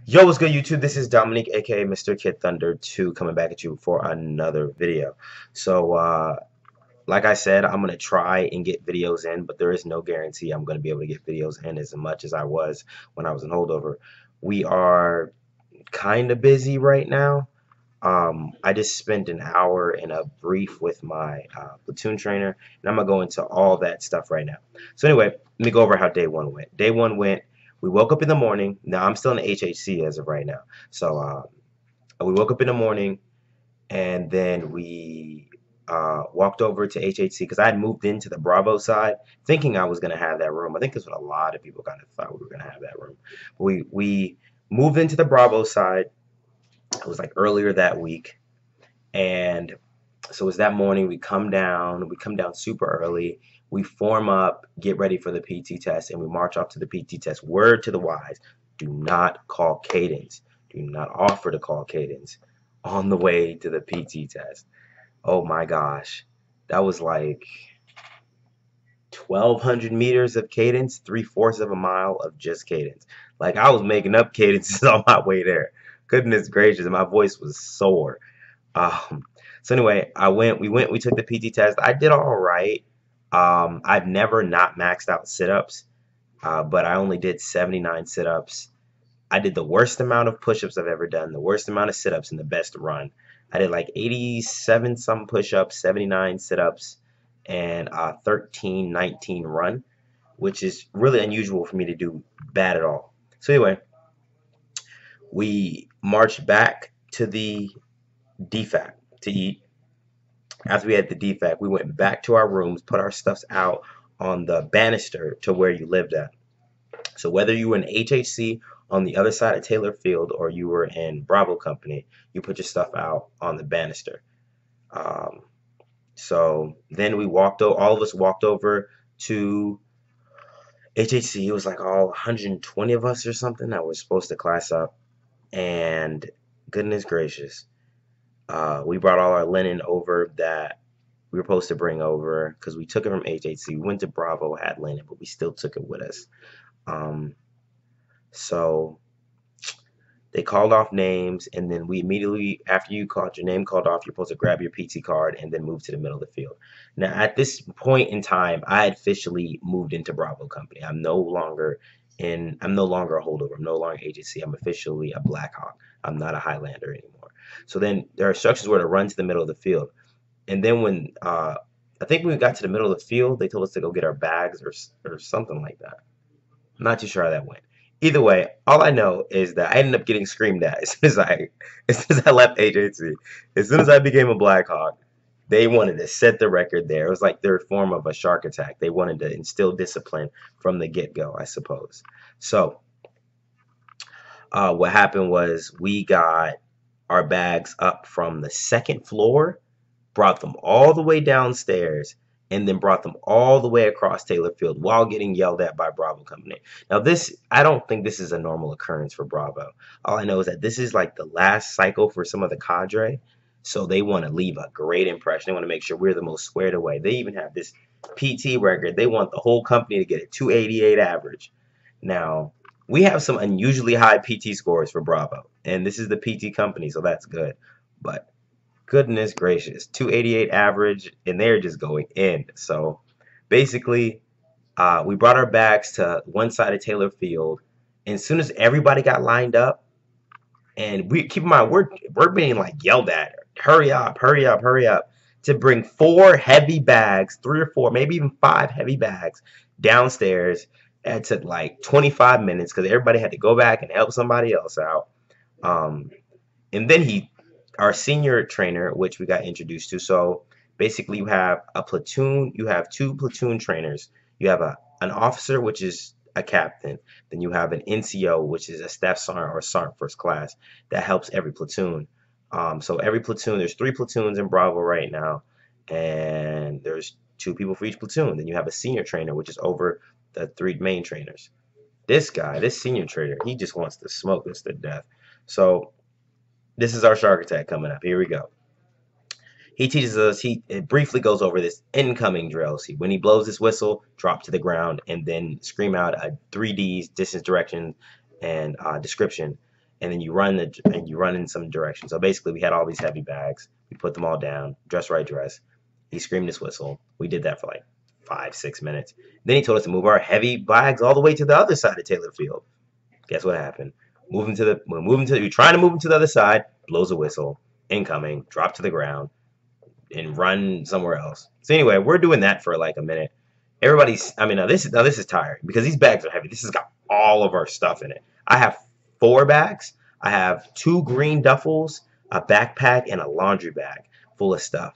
Yo, what's good, YouTube? This is Dominique, aka Mr. Kid Thunder 2, coming back at you for another video. So, like I said, I'm gonna try and get videos in, but there is no guarantee I'm gonna be able to get videos in as much as I was when I was in holdover. We are kind of busy right now. I just spent an hour in a brief with my platoon trainer, and I'm gonna go into all that stuff right now. So anyway, let me go over how day one went. Day one went. We woke up in the morning. Now I'm still in the HHC as of right now. So we woke up in the morning, and then we walked over to HHC because I had moved into the Bravo side, thinking I was gonna have that room. I think that's what a lot of people kind of thought we were gonna have that room. We moved into the Bravo side. It was like earlier that week, and so it was that morning. We come down super early. We form up, get ready for the PT test, and we march off to the PT test. Word to the wise: do not call cadence. Do not offer to call cadence on the way to the PT test. Oh my gosh, that was like 1,200 meters of cadence, 3/4 of a mile of just cadence. Like I was making up cadences on my way there. Goodness gracious, my voice was sore. Um, so anyway, we took the PT test. I did all right. I've never not maxed out sit-ups, but I only did 79 sit-ups. I did the worst amount of push-ups I've ever done, the worst amount of sit-ups, and the best run. I did like 87 some push-ups, 79 sit-ups, and 13:19 run, which is really unusual for me to do bad at all. So anyway, we marched back to the DFAC to eat. After we had the defect, we went back to our rooms, put our stuffs out on the banister to where you lived at. So whether you were in HHC on the other side of Taylor Field or you were in Bravo Company, you put your stuff out on the banister. Um, so then all of us walked over to HHC. It was like all 120 of us or something that were supposed to class up. And goodness gracious, we brought all our linen over that we were supposed to bring over because we took it from HHC. We went to Bravo, had linen, but we still took it with us. Um, so they called off names, and then we immediately, after you called your name called off, you're supposed to grab your PT card and then move to the middle of the field. Now, at this point in time, I had officially moved into Bravo Company. I'm no longer a holdover. I'm no longer agency. I'm officially a Black Hawk. I'm not a Highlander anymore. So then their instructions were to run to the middle of the field. And then I think when we got to the middle of the field, they told us to go get our bags or something like that. I'm not too sure how that went. Either way, all I know is that I ended up getting screamed at as soon as I left agency. As soon as I became a Black Hawk, they wanted to set the record there. It was like their form of a shark attack. They wanted to instill discipline from the get-go, I suppose. So what happened was we got our bags up from the second floor, brought them all the way downstairs, and then brought them all the way across Taylor Field while getting yelled at by Bravo Company. Now, I don't think this is a normal occurrence for Bravo. All I know is that this is like the last cycle for some of the cadre, so they want to leave a great impression. They want to make sure we're the most squared away. They even have this PT record. They want the whole company to get a 288 average. Now, we have some unusually high PT scores for Bravo, and this is the PT company, so that's good. But goodness gracious, 288 average, and they're just going in. So basically, we brought our bags to one side of Taylor Field, and as soon as everybody got lined up, and we keep in mind we're being like yelled at, hurry up, hurry up, hurry up, to bring 4 heavy bags, 3 or 4, maybe even 5 heavy bags downstairs. It took like 25 minutes because everybody had to go back and help somebody else out. Um, and then our senior trainer, which we got introduced to. So basically, you have a platoon. You have 2 platoon trainers. You have an officer, which is a captain. Then you have an NCO, which is a staff sergeant or sergeant first class that helps every platoon. So every platoon, there's 3 platoons in Bravo right now, and there's 2 people for each platoon. Then you have a senior trainer, which is over the 3 main trainers. This guy, this senior trainer, he just wants to smoke us to death. So this is our shark attack coming up. Here we go. He teaches us, it briefly goes over this incoming drill. See, when he blows his whistle, drop to the ground, and then scream out a 3Ds, distance, direction, and description. and then you run in some direction. So basically, we had all these heavy bags. We put them all down, dress right dress. He screamed his whistle. We did that for like 5, 6 minutes. Then he told us to move our heavy bags all the way to the other side of Taylor Field. Guess what happened? We're trying to move him to the other side. Blows a whistle. Incoming. Drop to the ground and run somewhere else. So anyway, we're doing that for like a minute. Everybody's. I mean, now this is tiring because these bags are heavy. This has got all of our stuff in it. I have 4 bags. I have 2 green duffels, a backpack, and a laundry bag full of stuff.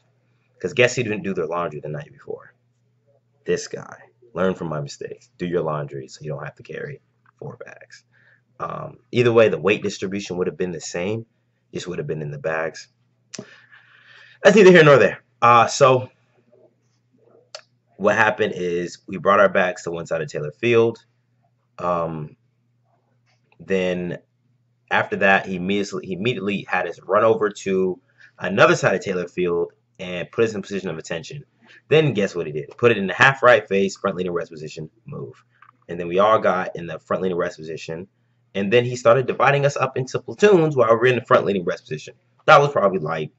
Because guess who didn't do their laundry the night before? This guy. Learn from my mistakes. Do your laundry so you don't have to carry 4 bags. Either way, the weight distribution would have been the same. Just would have been in the bags. That's neither here nor there. So what happened is we brought our bags to one side of Taylor Field. Then after that, he immediately had us run over to another side of Taylor Field and put us in a position of attention. Then guess what he did? Put it in the half right face, front leaning rest position, move. And then we all got in the front leaning rest position. And then he started dividing us up into platoons while we were in the front leaning rest position. That was probably like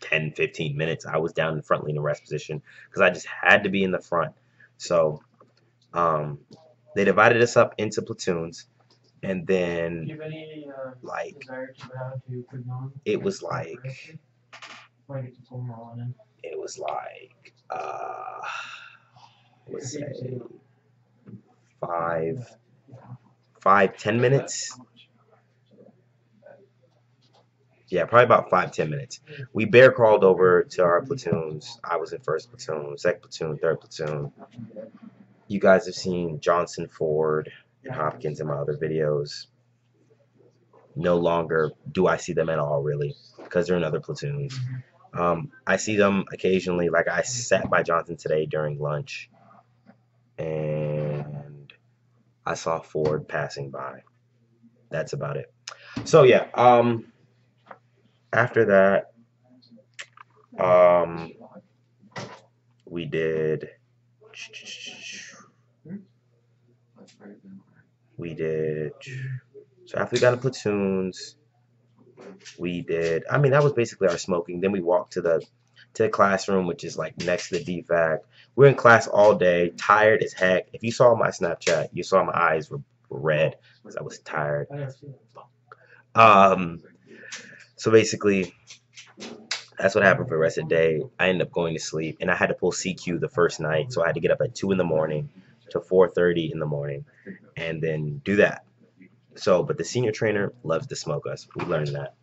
10, 15 minutes. I was down in the front leaning rest position because I just had to be in the front. So they divided us up into platoons. And then, like, it was like, let's say 10 minutes. Yeah, probably about 5, 10 minutes. We bear crawled over to our platoons. I was in first platoon, second platoon, third platoon. You guys have seen Johnson, Ford, and Hopkins in my other videos. No longer do I see them at all, really, because they're in other platoons. I see them occasionally. Like I sat by Johnson today during lunch, and I saw Ford passing by. That's about it. So yeah. After that, we did. So after we got in platoons, we did. I mean, that was basically our smoking. Then we walked to the classroom, which is like next to the DFAC. We're in class all day, tired as heck. If you saw my Snapchat, you saw my eyes were red because I was tired. So basically, that's what happened for the rest of the day. I ended up going to sleep, and I had to pull CQ the first night, so I had to get up at 2 in the morning to 4:30 in the morning, and then do that. So, but the senior trainer loves to smoke us. We learned that.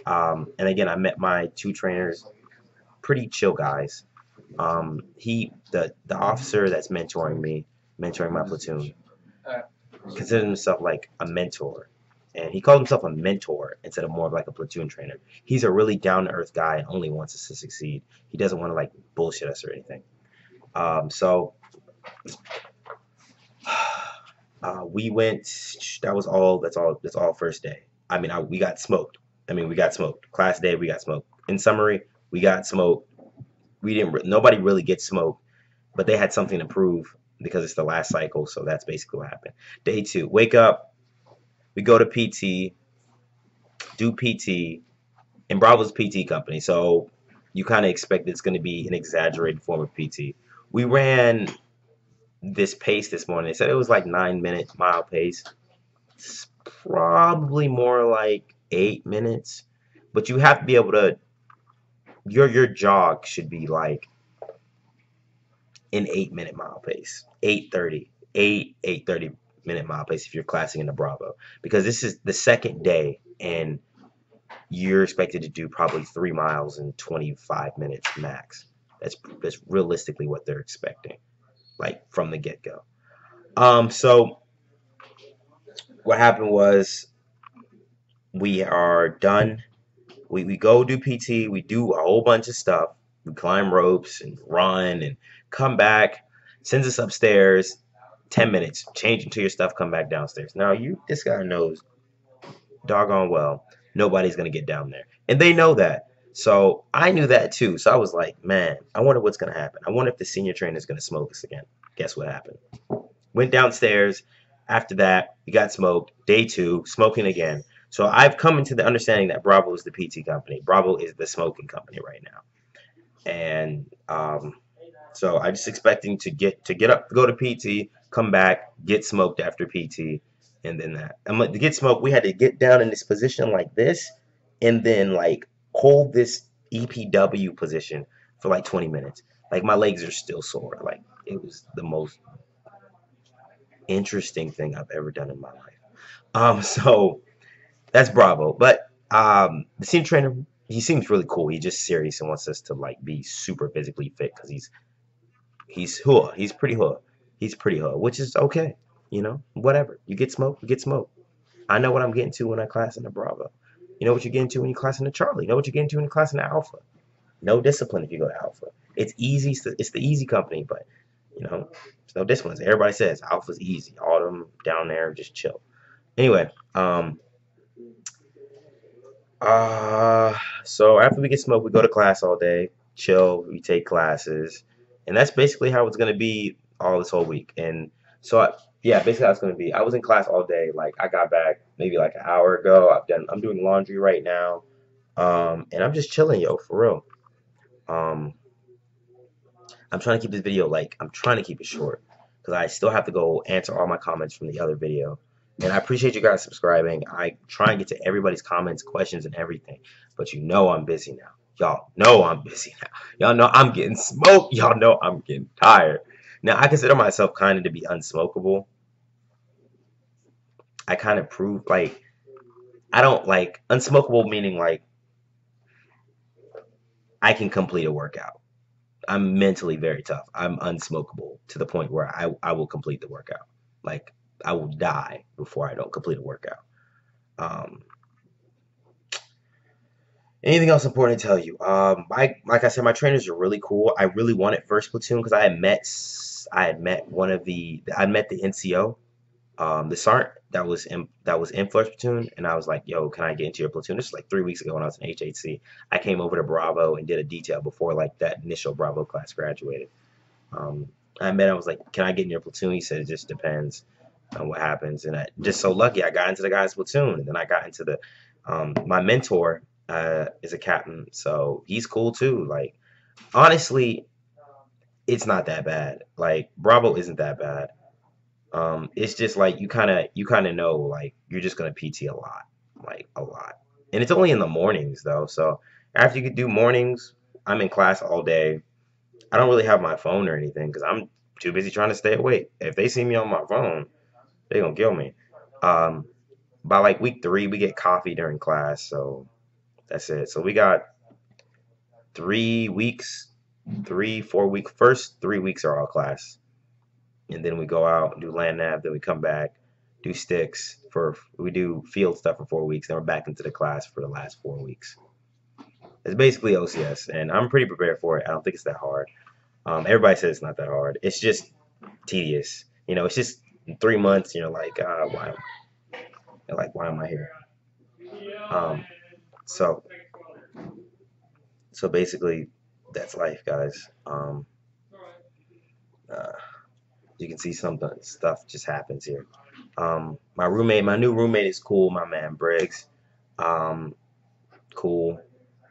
And again, I met my 2 trainers, pretty chill guys. The officer that's mentoring my platoon, considers himself like a mentor. And he called himself a mentor instead of more of like a platoon trainer. He's a really down-to-earth guy and only wants us to succeed. He doesn't want to like bullshit us or anything. We went. That's all first day. I mean, we got smoked. Class day, we got smoked. In summary, we got smoked. Nobody really gets smoked, but they had something to prove because it's the last cycle. So that's basically what happened. Day 2, wake up. We go to PT, do PT, and Bravo's PT company. So you kind of expect it's going to be an exaggerated form of PT. We ran this pace this morning. They said it was like 9-minute mile pace. It's probably more like 8 minutes. But you have to be able to, your jog should be like an 8-minute mile pace. 8:30 minute mile pace if you're classing in the Bravo, because this is the second day and you're expected to do probably 3 miles in 25 minutes max. That's realistically what they're expecting, like from the get-go. So what happened was we are done. We go do PT. We do a whole bunch of stuff. We climb ropes and run and come back. Sends us upstairs. 10 minutes, change into your stuff, come back downstairs. Now, this guy knows doggone well nobody's going to get down there. And they know that. So I knew that too. So I was like, man, I wonder what's going to happen. I wonder if the senior trainer is going to smoke us again. Guess what happened? Went downstairs. After that, we got smoked. Day 2, smoking again. So I've come into the understanding that Bravo is the PT company. Bravo is the smoking company right now. And so I just expecting to get up, go to PT, come back, get smoked after PT, and then that. I'm like to get smoked. We had to get down in this position like this, and then like hold this EPW position for like 20 minutes. Like my legs are still sore. Like it was the most interesting thing I've ever done in my life. So that's Bravo. But the team trainer, he seems really cool. He's just serious and wants us to like be super physically fit because he's hood. He's pretty hood. He's pretty hood, which is okay. You know, whatever. You get smoked, you get smoked. I know what I'm getting to when I class in the Bravo. You know what you're getting to when you class in the Charlie. You know what you're getting to when you class in the Alpha. No discipline if you go to Alpha. It's easy. It's the easy company, but you know, there's no discipline. Everybody says Alpha's easy. All of them down there just chill. Anyway, Uh, so after we get smoked, we go to class all day, chill, we take classes, and that's basically how it's gonna be all this whole week. And so, yeah, basically how it's gonna be. I was in class all day. Like I got back maybe like an hour ago. I'm doing laundry right now, and I'm just chilling, yo, for real. Um, I'm trying to keep this video like I'm trying to keep it short because I still have to go answer all my comments from the other video. And I appreciate you guys subscribing. I try and get to everybody's comments, questions, and everything. But you know I'm busy now. Y'all know I'm busy now. Y'all know I'm getting smoked. Y'all know I'm getting tired. Now I consider myself kind of to be unsmokable. I kind of prove like I don't like unsmokable meaning like I can complete a workout. I'm mentally very tough. I'm unsmokable to the point where I will complete the workout. Like I will die before I don't complete a workout. Um, Anything else important to tell you? Like I said, my trainers are really cool. I really wanted first platoon because I had met one of I met the NCO, the sergeant that was in first platoon, and I was like, "Yo, can I get into your platoon?" This is like 3 weeks ago when I was in HHC. I came over to Bravo and did a detail before like that initial Bravo class graduated. Um, I met him. I was like, "Can I get in your platoon?" He said, "It just depends on what happens." And I just so lucky I got into the guy's platoon, and then I got into the my mentor is a captain, so he's cool too. Like honestly, it's not that bad. Like Bravo isn't that bad. It's just like you kind of know like you're just gonna PT a lot, like a lot, and it's only in the mornings though. So after you could do mornings, I'm in class all day. I don't really have my phone or anything because I'm too busy trying to stay awake. If they see me on my phone, they gonna kill me. Um, by like week 3, we get coffee during class, so that's it. So we got 3 weeks, 3, 4 week. First 3 weeks are all class, and then we go out and do land nav. Then we come back, do sticks for we do field stuff for 4 weeks. Then we're back into the class for the last 4 weeks. It's basically OCS, and I'm pretty prepared for it. I don't think it's that hard. Everybody says it's not that hard. It's just tedious. You know, it's just 3 months. You know, why am I here? Um, so so basically, that's life, guys. Uh, you can see some stuff just happens here. My new roommate is cool. My man Briggs, um, cool.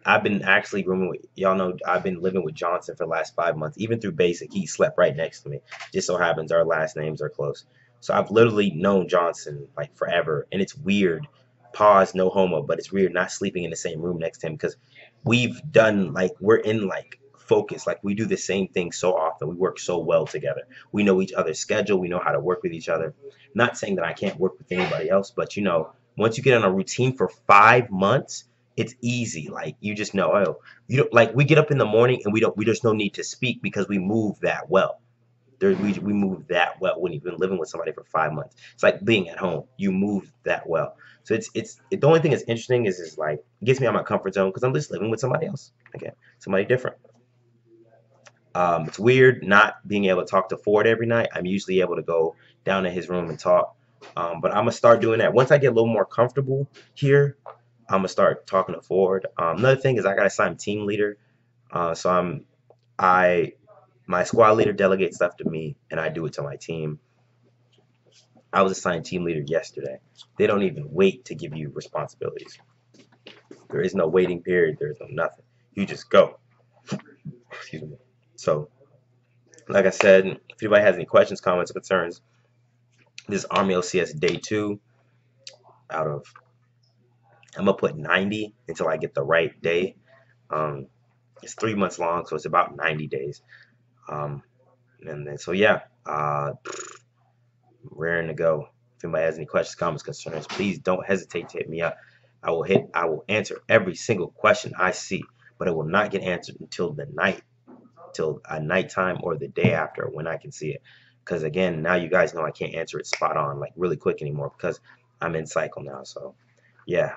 I've been actually rooming with y'all know I've been living with Johnson for the last 5 months. Even through basic, he slept right next to me. Just so happens our last names are close. So I've literally known Johnson like forever, and it's weird. Pause, no homo, but it's weird not sleeping in the same room next to him because we've done like we're in like focus. Like we do the same thing so often. We work so well together. We know each other's schedule. We know how to work with each other. Not saying that I can't work with anybody else, but you know, once you get on a routine for 5 months it's easy. Like you just know, oh, you don't like we get up in the morning and we there's no need to speak because we move that well. We move that well when you've been living with somebody for 5 months. It's like being at home. You move that well. So the only thing that's interesting is like it gets me out of my comfort zone because I'm just living with somebody else. Again, somebody different. It's weird not being able to talk to Ford every night. I'm usually able to go down to his room and talk. But I'm gonna start doing that once I get a little more comfortable here. I'm gonna start talking to Ford. Another thing is I gotta assign team leader. So I my squad leader delegates stuff to me, and I do it to my team. I was assigned team leader yesterday. They don't even wait to give you responsibilities. There is no waiting period. There's no nothing. You just go. Excuse me. So, like I said, if anybody has any questions, comments, or concerns, this is Army OCS day 2 out of, I'm going to put 90 until I get the right day. Um, it's 3 months long, so it's about 90 days. Um, and then, so yeah, raring to go. If anybody has any questions, comments, concerns, please don't hesitate to hit me up. I will answer every single question I see, but it will not get answered until the night, till a nighttime or the day after when I can see it. Because again, now you guys know I can't answer it spot on, like really quick anymore because I'm in cycle now. So yeah.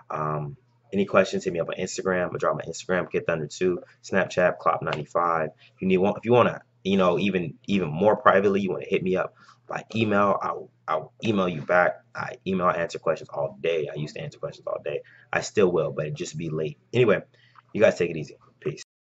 Any questions, hit me up on Instagram. I drop my Instagram, Get Thunder 2, Snapchat, Clop95. If you need one, if you want to, even more privately, you want to hit me up by email. I'll email you back. I answer questions all day. I used to answer questions all day. I still will, but it just be late. Anyway, you guys take it easy.